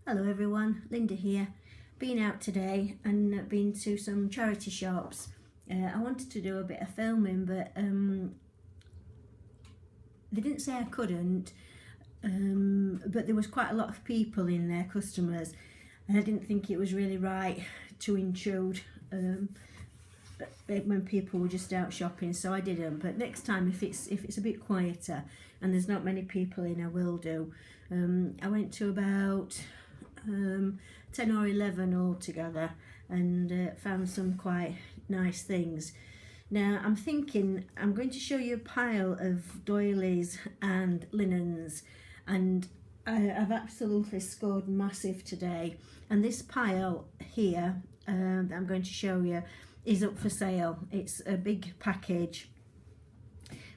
Hello everyone, Linda here. Been out today and been to some charity shops. I wanted to do a bit of filming, but they didn't say I couldn't, but there was quite a lot of people in there, customers, and I didn't think it was really right to intrude when people were just out shopping, so I didn't. But next time, if it's a bit quieter and there's not many people in, I will do. I went to about 10 or 11 altogether and found some quite nice things. Now I'm thinking I'm going to show you a pile of doilies and linens, and I've absolutely scored massive today, and this pile here that I'm going to show you is up for sale. It's a big package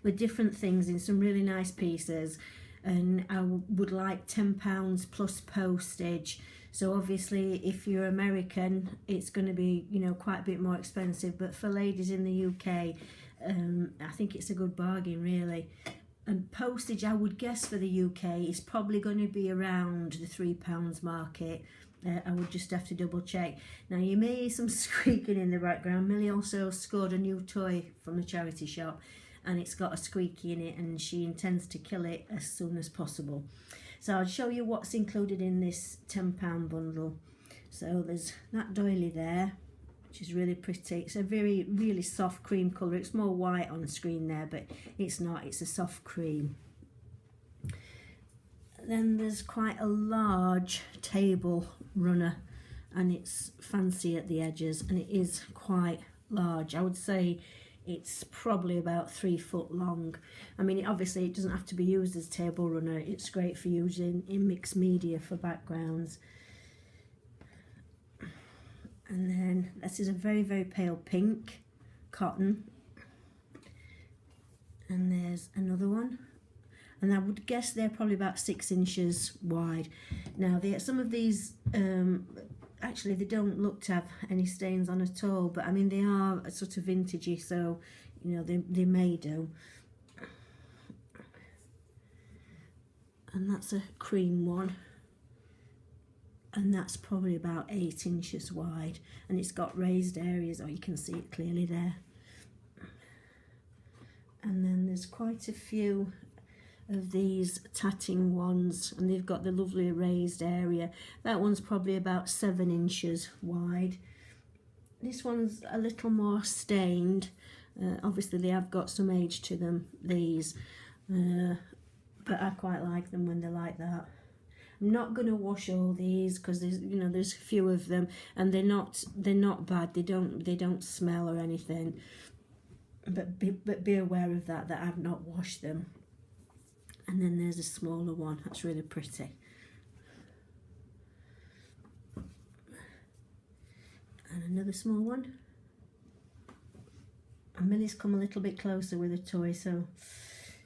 with different things in some really nice pieces, and I would like £10 plus postage. So obviously if you're American it's going to be, you know, quite a bit more expensive, but for ladies in the UK I think it's a good bargain really. And postage, I would guess for the UK is probably going to be around the £3 market. I would just have to double check. Now you may hear some squeaking in the background. Millie also scored a new toy from the charity shop, and it's got a squeaky in it, and she intends to kill it as soon as possible. So I'll show you what's included in this £10 bundle. So there's that doily there, which is really pretty. It's a really soft cream colour. It's more white on the screen there, but it's not, it's a soft cream. Then there's quite a large table runner, and it's fancy at the edges, and it is quite large. I would say it's probably about 3 foot long. I mean, obviously it doesn't have to be used as a table runner. It's great for using in mixed media for backgrounds. And then this is a very pale pink cotton, and there's another one, and I would guess they're probably about 6 inches wide. Now some of these actually they don't look to have any stains on at all, but I mean they are sort of vintagey, so you know they may do. And that's a cream one, and that's probably about 8 inches wide, and it's got raised areas, or you can see it clearly there. And then there's quite a few of these tatting ones, and they've got the lovely raised area. That one's probably about 7 inches wide. This one's a little more stained. Obviously they have got some age to them, these, but I quite like them when they're like that. I'm not going to wash all these because there's a few of them, and they're not bad. They don't smell or anything, but be aware of that I've not washed them. And then there's a smaller one that's really pretty. And another small one. And Millie's come a little bit closer with a toy, so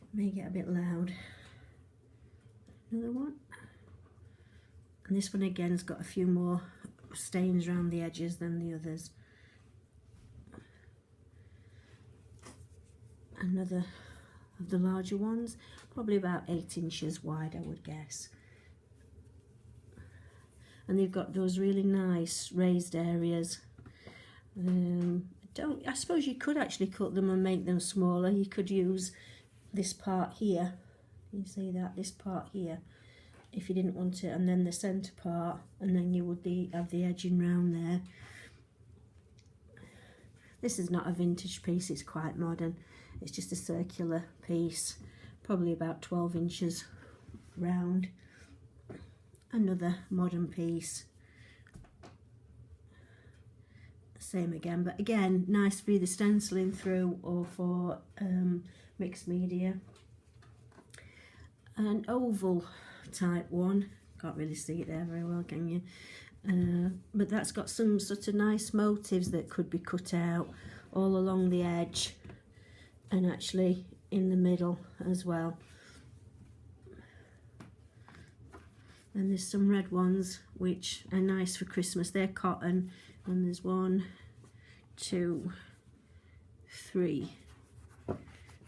it may get a bit loud. Another one. And this one again has got a few more stains around the edges than the others. Another of the larger ones, probably about 8 inches wide, I would guess. And they've got those really nice raised areas. I suppose you could actually cut them and make them smaller. You could use this part here. You see that, this part here, if you didn't want it, and then the centre part, and then you would have the edging round there. This is not a vintage piece, it's quite modern. It's just a circular piece, probably about 12 inches round. Another modern piece. Same again, but again, nice for either stenciling through or for mixed media. An oval type one, can't really see it there very well, can you? But that's got some sort of nice motifs that could be cut out all along the edge, and actually in the middle as well. And there's some red ones which are nice for Christmas. They're cotton, and there's 1, 2, 3,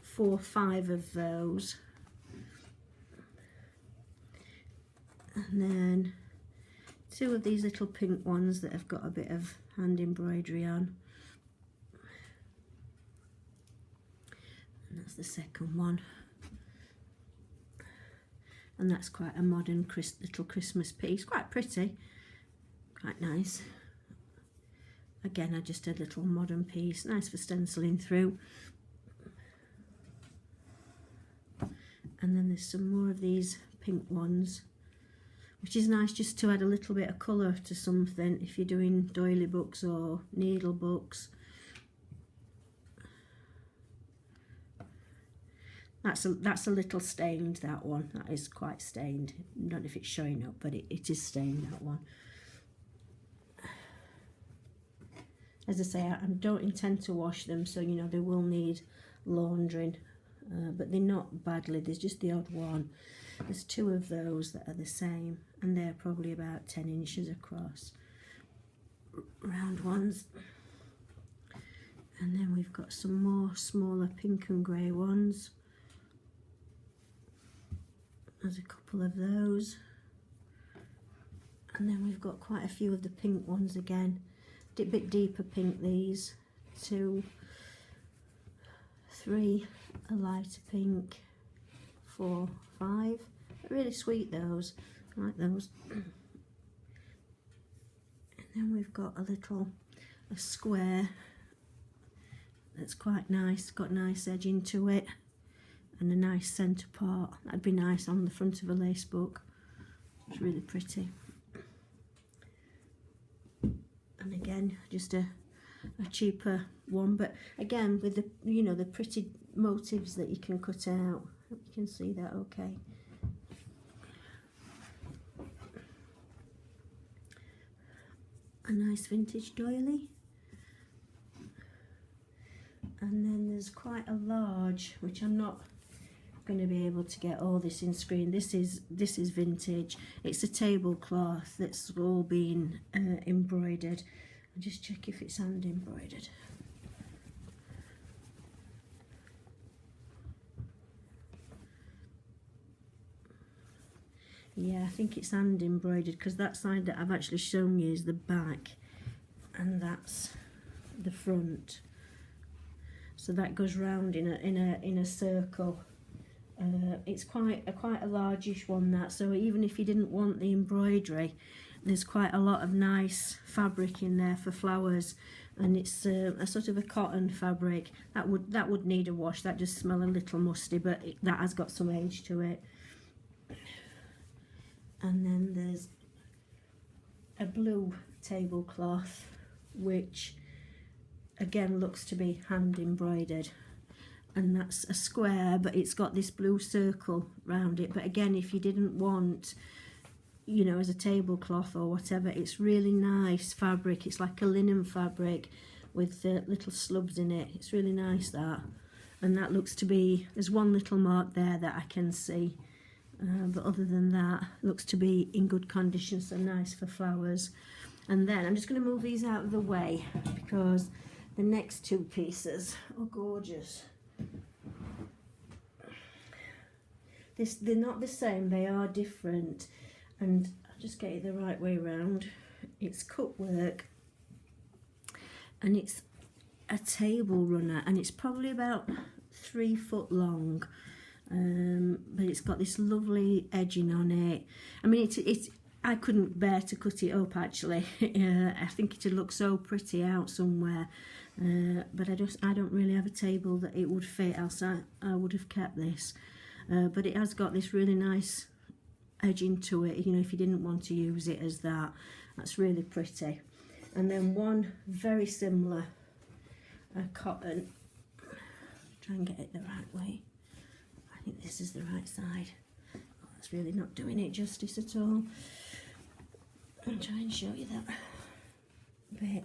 4, 5 of those. And then two of these little pink ones that have got a bit of hand embroidery on. And that's the second one. And that's quite a modern little Christmas piece, quite pretty, quite nice. Again, just a little modern piece, nice for stenciling through. And then there's some more of these pink ones, which is nice just to add a little bit of colour to something if you're doing doily books or needle books. That's a little stained, that one. That is quite stained. I don't know if it's showing up, but it is stained, that one. As I say, I don't intend to wash them, so you know they will need laundering, but they're not badly. There's just the odd one. There's two of those that are the same, and they're probably about 10 inches across. Round ones. And then we've got some more smaller pink and grey ones. There's a couple of those. And then we've got quite a few of the pink ones again. A bit deeper pink, these. 2, 3, a lighter pink, 4, 5. They're really sweet, those. I like those. And then we've got a square that's quite nice, got nice edge into it, and a nice centre part. That'd be nice on the front of a lace book. It's really pretty. And again, just a cheaper one, but again with the the pretty motifs that you can cut out. Hope you can see that okay. A nice vintage doily. And then there's quite a large, which I'm not going to be able to get all this in screen. This is vintage. It's a tablecloth that's all been embroidered. I'll just check if it's hand embroidered. Yeah, I think it's hand embroidered, because that side that I've actually shown you is the back, and that's the front. So that goes round in a circle. It's quite a largish one, that. So even if you didn't want the embroidery, there's quite a lot of nice fabric in there for flowers, and it's a sort of a cotton fabric. That would need a wash. That just smell a little musty, but that has got some age to it. And then there's a blue tablecloth, which again looks to be hand embroidered, and that's a square, but it's got this blue circle round it. But again, if you didn't want, as a tablecloth or whatever, it's really nice fabric. It's like a linen fabric with little slubs in it. It's really nice, that. And that looks to be, there's one little mark there that I can see. But other than that, looks to be in good condition, so nice for flowers. And then I'm just going to move these out of the way, because the next two pieces are gorgeous. They're not the same, they are different. And I'll just get it the right way round. It's cut work, and it's a table runner, and it's probably about 3 foot long. But it's got this lovely edging on it. I mean, I couldn't bear to cut it up, actually. I think it'd look so pretty out somewhere, but I don't really have a table that it would fit, else I would have kept this. But it has got this really nice edging to it, if you didn't want to use it as that. That's really pretty. And then one very similar cotton. Try and get it the right way. I think this is the right side. Oh, that's really not doing it justice at all. I'll try and show you that bit.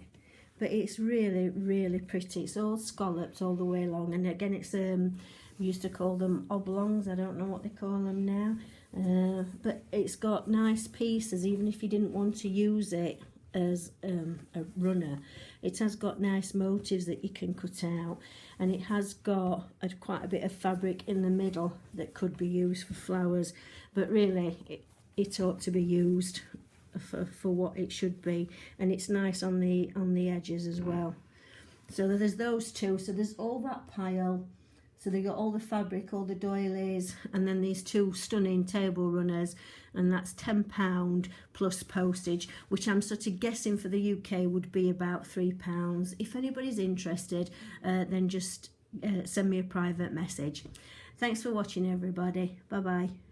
But it's really, really pretty. It's all scalloped all the way along. And again, it's we used to call them oblongs. I don't know what they call them now. But it's got nice pieces, even if you didn't want to use it as a runner. It has got nice motifs that you can cut out, and it has got quite a bit of fabric in the middle that could be used for flowers, but really it ought to be used for what it should be, and it's nice on the edges as well. So there's those two. So there's all that pile. So they got all the fabric, all the doilies, and then these two stunning table runners, and that's £10 plus postage, which I'm sort of guessing for the UK would be about £3. If anybody's interested, then just send me a private message. Thanks for watching, everybody. Bye bye.